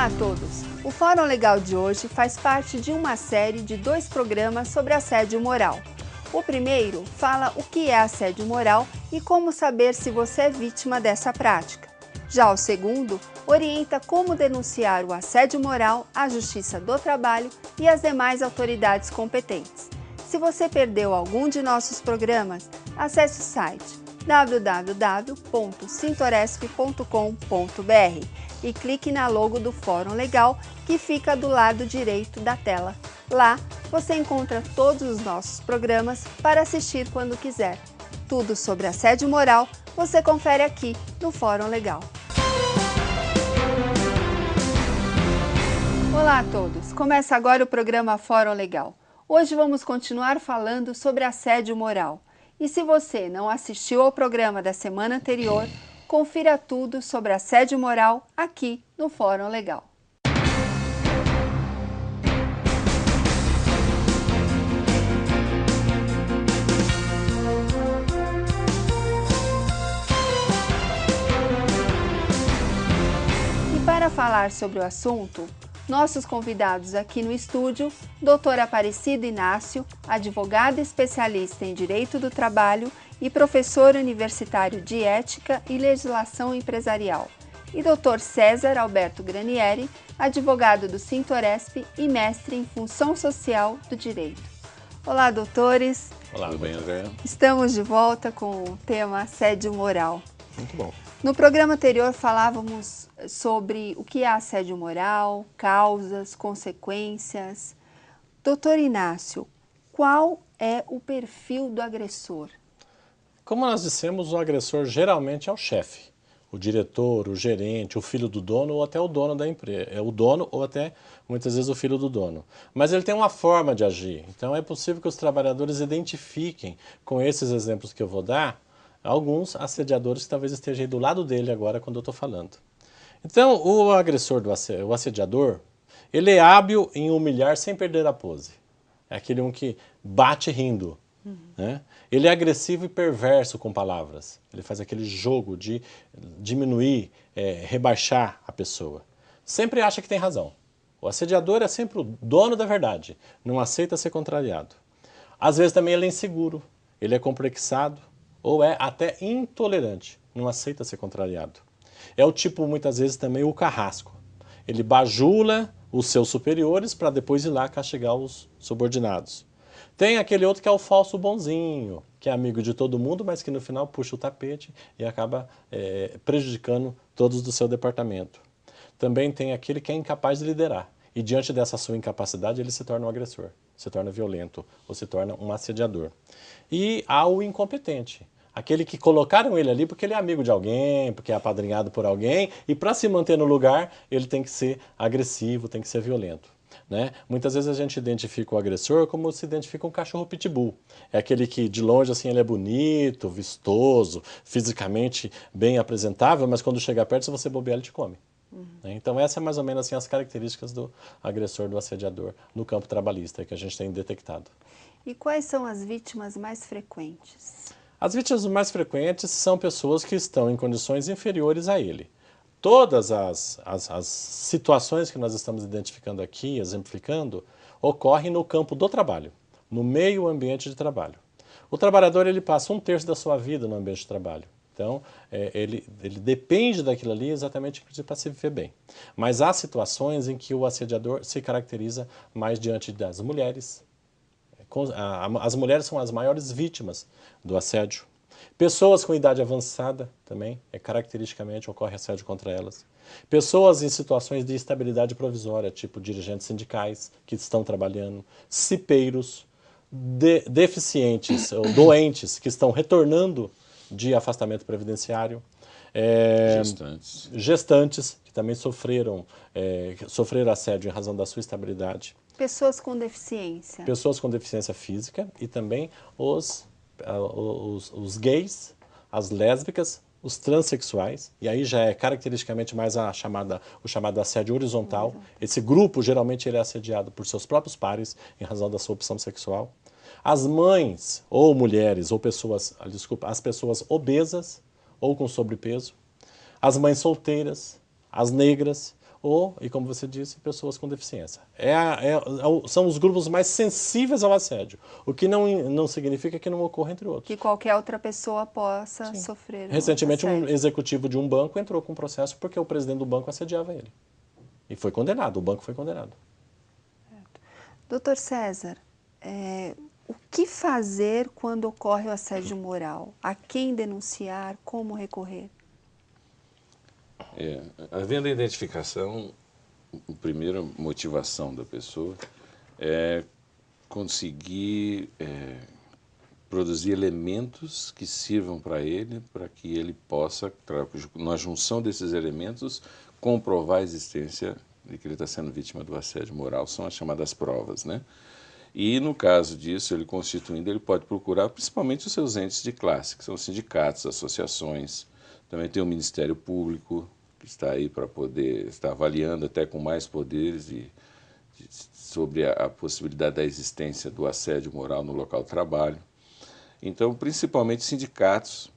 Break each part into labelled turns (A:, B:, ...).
A: Olá a todos! O Fórum Legal de hoje faz parte de uma série de 2 programas sobre assédio moral. O primeiro fala o que é assédio moral e como saber se você é vítima dessa prática. Já o segundo orienta como denunciar o assédio moral à Justiça do Trabalho e às demais autoridades competentes. Se você perdeu algum de nossos programas, acesse o site www.sintoresp.com.br e clique na logo do Fórum Legal que fica do lado direito da tela. Lá você encontra todos os nossos programas para assistir quando quiser. Tudo sobre assédio moral você confere aqui no Fórum Legal. Olá a todos! Começa agora o programa Fórum Legal. Hoje vamos continuar falando sobre assédio moral. E se você não assistiu ao programa da semana anterior, confira tudo sobre assédio moral aqui no Fórum Legal. E para falar sobre o assunto, nossos convidados aqui no estúdio, Dr. Aparecido Inácio, advogado especialista em Direito do Trabalho e professor universitário de Ética e Legislação Empresarial, e Dr. César Alberto Granieri, advogado do Sintoresp e mestre em Função Social do Direito. Olá, doutores!
B: Olá, tudo bem, André?
A: Estamos de volta com o tema assédio moral.
B: Muito bom.
A: No programa anterior falávamos sobre o que é assédio moral, causas, consequências. Doutor Inácio, qual é o perfil do agressor?
B: Como nós dissemos, o agressor geralmente é o chefe, o diretor, o gerente, o filho do dono ou até o dono da empresa. É o dono ou até, muitas vezes, o filho do dono. Mas ele tem uma forma de agir. Então é possível que os trabalhadores identifiquem, com esses exemplos que eu vou dar, alguns assediadores que talvez estejam aí do lado dele agora quando eu estou falando. Então, o agressor, o assediador, ele é hábil em humilhar sem perder a pose. É aquele um que bate rindo. Né? Ele é agressivo e perverso com palavras. Ele faz aquele jogo de diminuir, rebaixar a pessoa. Sempre acha que tem razão. O assediador é sempre o dono da verdade. Não aceita ser contrariado. Às vezes também ele é inseguro. Ele é complexado. Ou é até intolerante, não aceita ser contrariado. É o tipo, muitas vezes, também o carrasco. Ele bajula os seus superiores para depois ir lá castigar os subordinados. Tem aquele outro que é o falso bonzinho, que é amigo de todo mundo, mas que no final puxa o tapete e acaba prejudicando todos do seu departamento. Também tem aquele que é incapaz de liderar. E diante dessa sua incapacidade, ele se torna um agressor, se torna violento ou se torna um assediador. E há o incompetente, aquele que colocaram ele ali porque ele é amigo de alguém, porque é apadrinhado por alguém, e para se manter no lugar, ele tem que ser agressivo, tem que ser violento. Né? Muitas vezes a gente identifica o agressor como se identifica um cachorro pitbull. É aquele que de longe assim ele é bonito, vistoso, fisicamente bem apresentável, mas quando chega perto, se você bobear, ele te come. Então essa é mais ou menos assim, as características do agressor, do assediador no campo trabalhista que a gente tem detectado.
A: E quais são as vítimas mais frequentes?
B: As vítimas mais frequentes são pessoas que estão em condições inferiores a ele. Todas as situações que nós estamos identificando aqui, exemplificando, ocorrem no campo do trabalho, no meio ambiente de trabalho. O trabalhador ele passa 1/3 da sua vida no ambiente de trabalho. Então, ele depende daquilo ali exatamente para se viver bem. Mas há situações em que o assediador se caracteriza mais diante das mulheres. As mulheres são as maiores vítimas do assédio. Pessoas com idade avançada também, caracteristicamente ocorre assédio contra elas. Pessoas em situações de instabilidade provisória, tipo dirigentes sindicais que estão trabalhando, cipeiros, deficientes ou doentes que estão retornando de afastamento previdenciário. Gestantes que também sofreram assédio em razão da sua instabilidade.
A: Pessoas com deficiência.
B: Pessoas com deficiência física e também os os gays, as lésbicas, os transexuais, e aí já é caracteristicamente mais o chamado assédio horizontal. Esse grupo geralmente ele é assediado por seus próprios pares em razão da sua opção sexual. As mães ou mulheres ou pessoas, as pessoas obesas ou com sobrepeso, as mães solteiras, as negras, ou, e como você disse, pessoas com deficiência. São os grupos mais sensíveis ao assédio, o que não significa que não ocorra entre outros.
A: Que qualquer outra pessoa possa sofrer
B: Recentemente, um
A: assédio.
B: executivo de um banco entrou com um processo porque o presidente do banco assediava ele. E foi condenado, o banco foi condenado.
A: Doutor César, o que fazer quando ocorre o assédio moral? A quem denunciar? Como recorrer?
C: Havendo a identificação, a primeira motivação da pessoa é conseguir produzir elementos que sirvam para que ele possa, na junção desses elementos, comprovar a existência de que ele está sendo vítima do assédio moral. São as chamadas provas, né? E no caso disso, ele constituindo, ele pode procurar principalmente os seus entes de classe, que são os sindicatos, associações, também tem o Ministério Público, que está aí para poder estar avaliando até com mais poderes sobre a possibilidade da existência do assédio moral no local de trabalho. Então, principalmente sindicatos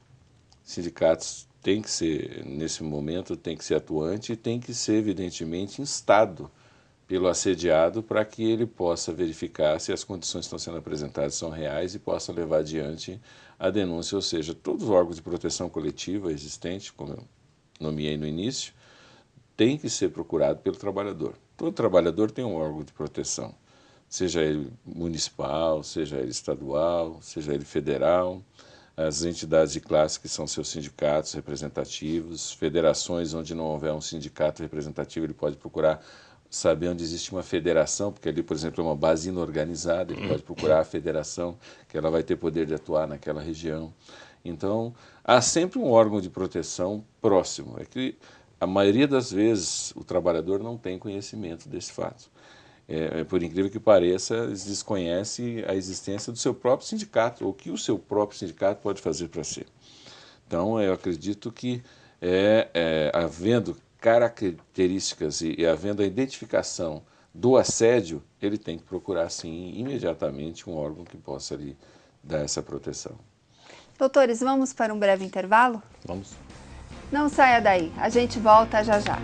C: têm que ser, nesse momento, tem que ser atuante e tem que ser, evidentemente, instado pelo assediado para que ele possa verificar se as condições que estão sendo apresentadas são reais e possa levar adiante a denúncia, ou seja, todos os órgãos de proteção coletiva existentes, como eu nomeei no início, tem que ser procurado pelo trabalhador. Todo trabalhador tem um órgão de proteção, seja ele municipal, seja ele estadual, seja ele federal, as entidades de classe que são seus sindicatos representativos, federações onde não houver um sindicato representativo, ele pode procurar saber onde existe uma federação, porque ali, por exemplo, é uma base inorganizada, ele pode procurar a federação, que ela vai ter poder de atuar naquela região. Então, há sempre um órgão de proteção próximo. É que a maioria das vezes o trabalhador não tem conhecimento desse fato. Por incrível que pareça, eles desconhecem a existência do seu próprio sindicato, ou o que o seu próprio sindicato pode fazer para si. Então, eu acredito que havendo características e havendo a identificação do assédio, ele tem que procurar, sim, imediatamente um órgão que possa lhe dar essa proteção.
A: Doutores, vamos para um breve intervalo?
B: Vamos.
A: Não saia daí, a gente volta já já.